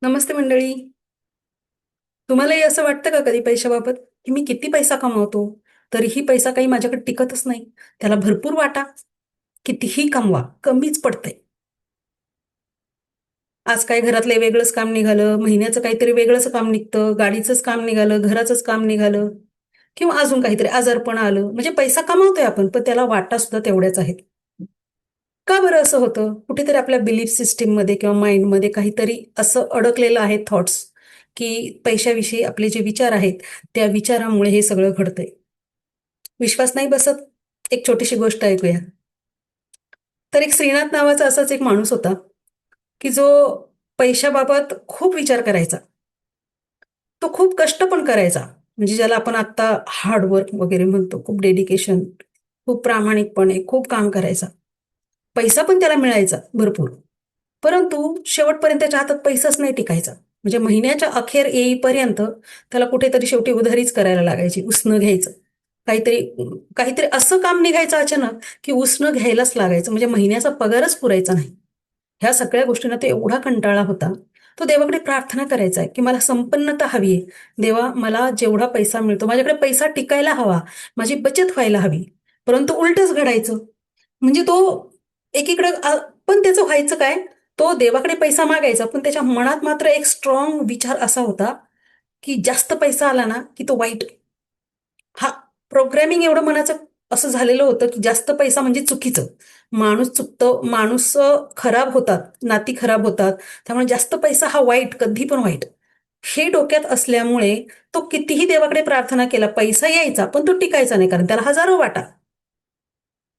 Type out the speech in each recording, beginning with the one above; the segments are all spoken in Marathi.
नमस्ते मंडळी. तुम्हालाही असं वाटतं का कधी पैशाबाबत की मी किती पैसा कमावतो तरीही पैसा काही माझ्याकडे टिकतच नाही. त्याला भरपूर वाटा. कितीही कमवा कमीच पडतंय. आज काय घरातलं वेगळंच काम निघालं, महिन्याचं काहीतरी वेगळंच काम निघतं, गाडीचंच काम निघालं, घराचंच काम निघालं, किंवा अजून काहीतरी आजारपण आलं. म्हणजे पैसा कमावतोय आपण, पण त्याला वाटा सुद्धा तेवढ्याच आहेत. का बरं असं होतं? कुठेतरी आपल्या बिलीफ सिस्टीममध्ये किंवा माइंडमध्ये काहीतरी असं अडकलेलं आहे थॉट्स, की पैशाविषयी आपले जे विचार आहेत त्या विचारामुळे हे सगळं घडतंय. विश्वास नाही बसत? एक छोटीशी गोष्ट ऐकूया. तर एक श्रीनाथ नावाचा असाच एक माणूस होता, की जो पैशाबाबत खूप विचार करायचा. तो खूप कष्ट पण करायचा. म्हणजे ज्याला आपण आता हार्डवर्क वगैरे म्हणतो, खूप डेडिकेशन, खूप प्रामाणिकपणे खूप काम करायचा. पैसा पण त्याला मिळायचा भरपूर. परंतु शेवटपर्यंत त्याच्या हातात पैसाच नाही टिकायचा. म्हणजे महिन्याच्या अखेर येईपर्यंत त्याला कुठेतरी शेवटी उधारीच करायला लागायची, उसनं घ्यायचं. काहीतरी काहीतरी असं काम निघायचं अचानक, की उसनं घ्यायलाच लागायचं. म्हणजे महिन्याचा पगारच पुरायचा नाही. ह्या सगळ्या गोष्टींना तो एवढा कंटाळा होता. तो देवाकडे प्रार्थना करायचा की मला संपन्नता हवी आहे. देवा, मला जेवढा पैसा मिळतो, माझ्याकडे पैसा टिकायला हवा, माझी बचत व्हायला हवी. परंतु उलटच घडायचं. म्हणजे तो एकीकडे पण त्याचं व्हायचं काय? तो देवाकडे पैसा मागायचा, पण त्याच्या मनात मात्र एक स्ट्रॉंग विचार असा होता, की जास्त पैसा आला ना, की तो वाईट. हा, प्रोग्रॅमिंग एवढं मनाचं असं झालेलं होतं, की जास्त पैसा म्हणजे चुकीचं. माणूस चुकतो, माणूस खराब होतात, नाती खराब होतात. त्यामुळे जास्त पैसा हा वाईट, कधी पण वाईट. हे डोक्यात असल्यामुळे तो कितीही देवाकडे प्रार्थना केला, पैसा यायचा, पण तो टिकायचा नाही, कारण त्याला हजारो वाटा.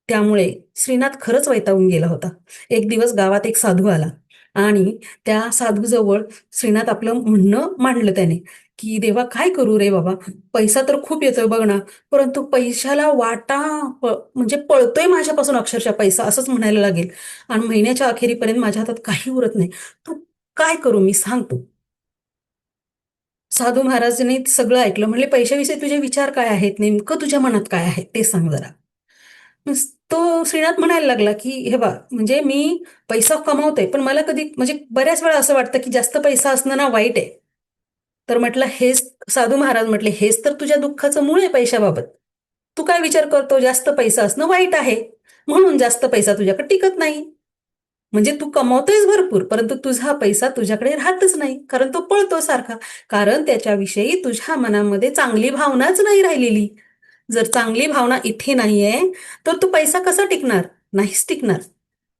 त्यामुळे श्रीनाथ खरंच वैतागून गेला होता. एक दिवस गावात एक साधू आला आणि त्या साधूजवळ श्रीनाथ आपलं म्हणणं मांडलं त्याने, की देवा काय करू रे बाबा, पैसा तर खूप येतोय बघ ना, परंतु पैशाला वाटा म्हणजे पळतोय माझ्यापासून अक्षरशः पैसा, असंच म्हणायला लागेल. आणि महिन्याच्या अखेरीपर्यंत माझ्या हातात काही उरत नाही. तू काय करू मी, सांग तू. साधू महाराजांनी सगळं ऐकलं. म्हणले, पैशाविषयी तुझे विचार काय आहेत, नेमकं तुझ्या मनात काय आहे ते सांग जरा. मग तो श्रीनाथ म्हणायला लागला, की हे बा, म्हणजे मी पैसा कमावतोय, पण मला कधी म्हणजे बऱ्याच वेळा असं वाटतं की जास्त पैसा असणं ना वाईट आहे. तर म्हटलं, हेच साधू महाराज म्हटले, हेच तर तुझ्या दुःखाचं मूळ आहे पैशाबाबत. तू काय विचार करतो, जास्त पैसा असणं वाईट आहे, म्हणून जास्त पैसा तुझ्याकडे टिकत नाही. म्हणजे तू कमवतोयस भरपूर, परंतु तुझा पैसा तुझ्याकडे राहतच नाही, कारण तो पळतो सारखा. कारण त्याच्याविषयी तुझ्या मनामध्ये चांगली भावनाच नाही राहिलेली. जर चांगली भावना इथे नाहीये, तर तो पैसा कसा टिकणार? नाहीच टिकणार.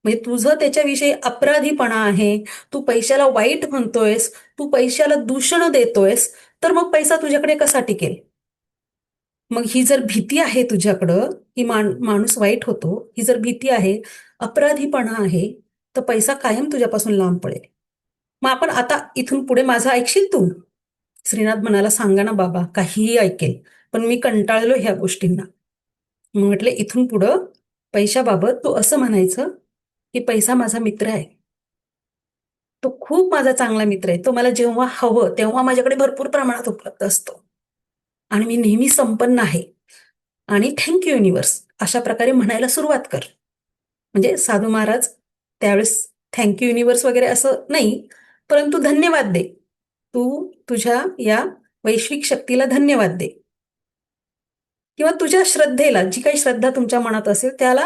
म्हणजे तुझं त्याच्याविषयी अपराधीपणा आहे. तू पैशाला वाईट म्हणतोयस, तू पैशाला दूषण देतोयस, तर मग पैसा तुझ्याकडे कसा टिकेल? मग ही जर भीती आहे तुझ्याकडं, की माणूस वाईट होतो, ही जर भीती आहे, अपराधीपणा आहे, तर पैसा कायम तुझ्यापासून लांब पडेल. मग आपण आता इथून पुढे माझं ऐकशील तू? श्रीनाथ म्हणाला, सांगा ना बाबा, काहीही ऐकेल, पण मी कंटाळलो ह्या गोष्टींना. मग म्हटले, इथून पुढं पैशाबाबत तू असं म्हणायचं, की पैसा माझा मित्र आहे. तो खूप माझा चांगला मित्र आहे. तो मला जेव्हा हवं तेव्हा माझ्याकडे भरपूर प्रमाणात उपलब्ध असतो. आणि मी नेहमी संपन्न आहे. आणि थँक यू युनिव्हर्स, अशा प्रकारे म्हणायला सुरुवात कर. म्हणजे साधू महाराज त्यावेळेस थँक यू युनिव्हर्स वगैरे असं नाही, परंतु धन्यवाद दे. तू तुझ्या या वैश्विक शक्तीला धन्यवाद दे. किंवा तुझ्या श्रद्धेला, जी काही श्रद्धा तुमच्या मनात असेल त्याला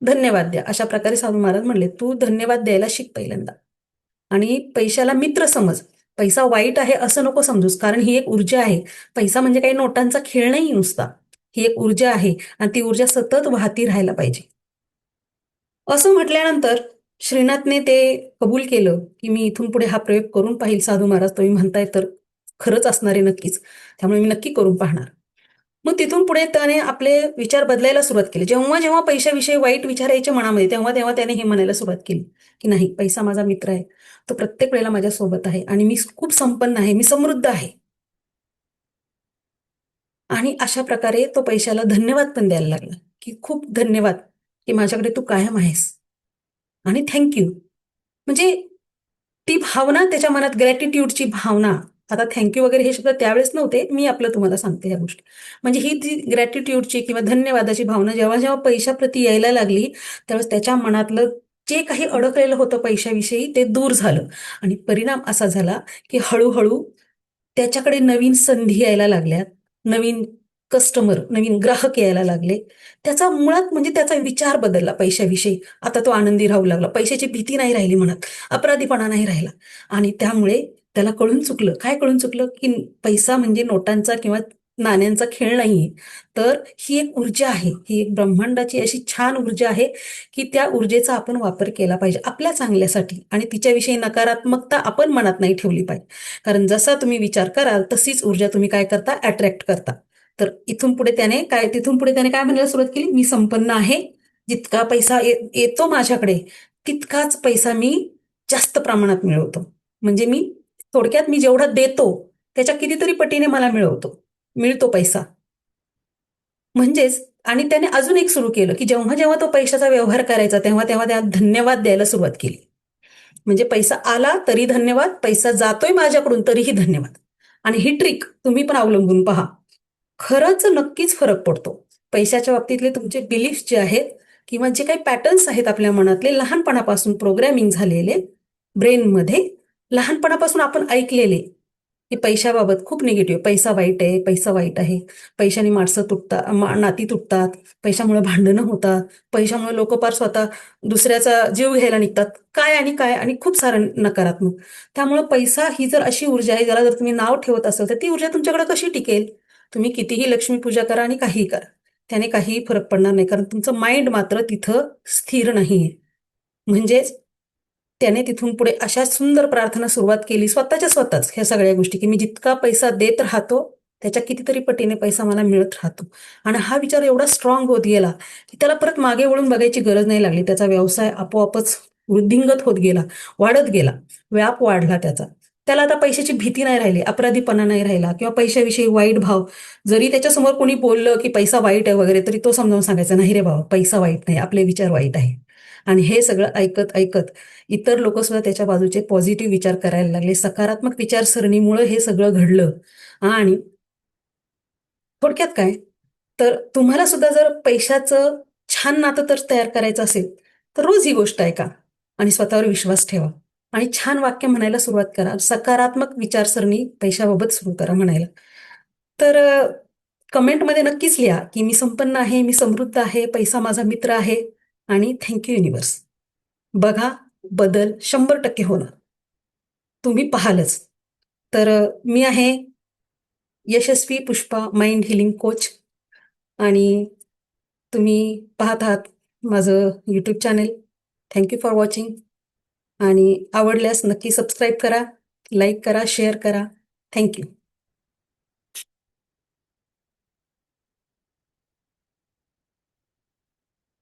धन्यवाद द्या. अशा प्रकारे साधू महाराज म्हणले, तू धन्यवाद द्यायला शिक पहिल्यांदा. आणि पैशाला मित्र समज. पैसा वाईट आहे असं नको समजूस, कारण ही एक ऊर्जा आहे. पैसा म्हणजे काही नोटांचा खेळ नाही नुसता. ही एक ऊर्जा आहे आणि ती ऊर्जा सतत वाहती राहायला पाहिजे. असं म्हटल्यानंतर श्रीनाथने ते कबूल केलं, की मी इथून पुढे हा प्रयोग करून पाहिल. साधू महाराज तुम्ही म्हणताय तर खरंच असणार आहे नक्कीच. त्यामुळे मी नक्की करून पाहणार. मग तिथून पुढे त्याने आपले विचार बदलायला सुरुवात केली. जेव्हा जेव्हा पैशाविषयी वाईट विचार यायचे मनामध्ये, तेव्हा तेव्हा त्याने हे म्हणायला सुरुवात केली, की नाही, पैसा माझा मित्र आहे. तो प्रत्येक वेळेला माझ्या सोबत आहे आणि मी खूप संपन्न आहे, मी समृद्ध आहे. आणि अशा प्रकारे तो पैशाला धन्यवाद पण द्यायला लागला, की खूप धन्यवाद, की माझ्याकडे तू कायम आहेस आणि थँक यू. म्हणजे ती भावना त्याच्या मनात, ग्रॅटिट्यूडची भावना. आता थँक्यू वगैरे हे शब्द त्यावेळेस नव्हते, मी आपलं तुम्हाला सांगते ह्या गोष्टी. म्हणजे ही जी ग्रॅटिट्यूडची किंवा धन्यवादाची भावना जेव्हा जेव्हा पैशाप्रती यायला लागली, त्यावेळेस त्याच्या मनातलं जे काही अडकलेलं होतं पैशाविषयी ते दूर झालं. आणि परिणाम असा झाला की हळूहळू त्याच्याकडे नवीन संधी यायला लागल्या, नवीन कस्टमर, नवीन ग्राहक यायला लागले. त्याचा मुळात म्हणजे त्याचा विचार बदलला पैशाविषयी. आता तो आनंदी राहू लागला, पैशाची भीती नाही राहिली मनात, अपराधीपणा नाही राहिला. आणि त्यामुळे त्याला कळून चुकलं, काय कळून चुकलं की पैसा म्हणजे नोटांचा किंवा नाण्यांचा खेळ नाहीये, तर ही एक ऊर्जा आहे, ही एक ब्रह्मांडाची अशी छान ऊर्जा आहे की त्या ऊर्जेचा आपण वापर केला पाहिजे आपल्या चांगल्यासाठी. आणि तिच्याविषयी नकारात्मकता आपण मनात नाही ठेवली पाहिजे. कारण जसा तुम्ही विचार कराल तशीच ऊर्जा तुम्ही काय करता, अट्रॅक्ट करता. तर तिथून पुढे त्याने काय म्हणायला सुरुवात केली, मी संपन्न आहे, जितका पैसा येतो माझ्याकडे तितकाच पैसा मी जास्त प्रमाणात मिळवतो. म्हणजे थोडक्यात मी जेवढा देतो त्याच्या कितीतरी पटीने मला मिळतो पैसा. म्हणजेच आणि त्याने अजून एक सुरू केलं की जेव्हा जेव्हा तो पैशाचा व्यवहार करायचा तेव्हा तेव्हा त्या धन्यवाद द्यायला सुरुवात केली. म्हणजे पैसा आला तरी धन्यवाद, पैसा जातोय माझ्याकडून तरीही धन्यवाद. आणि ही ट्रिक तुम्ही पण अवलंबून पहा, खरंच नक्कीच फरक पडतो. पैशाच्या बाबतीतले तुमचे बिलीफ जे आहेत किंवा जे काही पॅटर्न्स आहेत आपल्या मनातले लहानपणापासून प्रोग्रॅमिंग झालेले ब्रेनमध्ये, लहानपणापासून आपण ऐकलेले की पैशाबाबत खूप निगेटिव्ह, पैसा वाईट आहे, पैसा वाईट आहे, पैशाने माणसं तुटतात, नाती तुटतात, पैशामुळे भांडणं होतात, पैशामुळे लोक पार स्वतः दुसऱ्याचा जीव घ्यायला निघतात, काय आणि काय आणि खूप सारं नकारात्मक. त्यामुळे पैसा ही जर अशी ऊर्जा आहे ज्याला जर तुम्ही नाव ठेवत असाल तर ती ऊर्जा तुमच्याकडे कशी टिकेल. तुम्ही कितीही लक्ष्मी पूजा करा आणि काहीही करा, त्याने काहीही फरक पडणार नाही, कारण तुमचं माइंड मात्र तिथं स्थिर नाहीये. म्हणजेच त्याने तिथून पुढे अशा सुंदर प्रार्थना सुरुवात केली स्वतःच ह्या सगळ्या गोष्टी की मी जितका पैसा देत राहतो त्याच्या कितीतरी पटीने पैसा मला मिळत राहतो. आणि हा विचार एवढा स्ट्रॉंग होत गेला की त्याला परत मागे वळून बघायची गरज नाही लागली. त्याचा व्यवसाय आपोआपच वृद्धिंगत होत गेला, वाढत गेला, व्याप वाढला त्याचा. त्याला आता पैशाची भीती नाही राहिली, अपराधीपणा नाही राहिला किंवा पैशाविषयी वाईट भाव. जरी त्याच्यासमोर कोणी बोललं की पैसा वाईट आहे वगैरे तरी तो समजावून सांगायचा, नाही रे बाबा, पैसा वाईट नाही, आपले विचार वाईट आहे. आणि हे सगळं ऐकत ऐकत इतर लोक सुद्धा त्याच्या बाजूचे पॉझिटिव्ह विचार करायला लागले, सकारात्मक विचारसरणीमुळे हे सगळं घडलं. आणि थोडक्यात काय, तर तुम्हाला सुद्धा जर पैशाचं छान नातं तर तयार करायचं असेल तर रोज ही गोष्ट ऐका आणि स्वतःवर विश्वास ठेवा आणि छान वाक्य म्हणायला सुरुवात करा, सकारात्मक विचारसरणी पैशाबाबत सुरू करा म्हणायला. तर कमेंटमध्ये नक्कीच लिहा की मी संपन्न आहे, मी समृद्ध आहे, पैसा माझा मित्र आहे. आणि थँक्यू युनिवर्स. बघा, बदल 100% होणार, तुम्ही पाहालच. तर मी आहे यशस्वी पुष्पा, माइंड हिलिंग कोच. आणि तुम्ही पाहत आहात माझं YouTube channel. Thank you for watching. आणि आवडल्यास नक्की सबस्क्राईब करा, लाईक करा, शेअर करा. थँक्यू.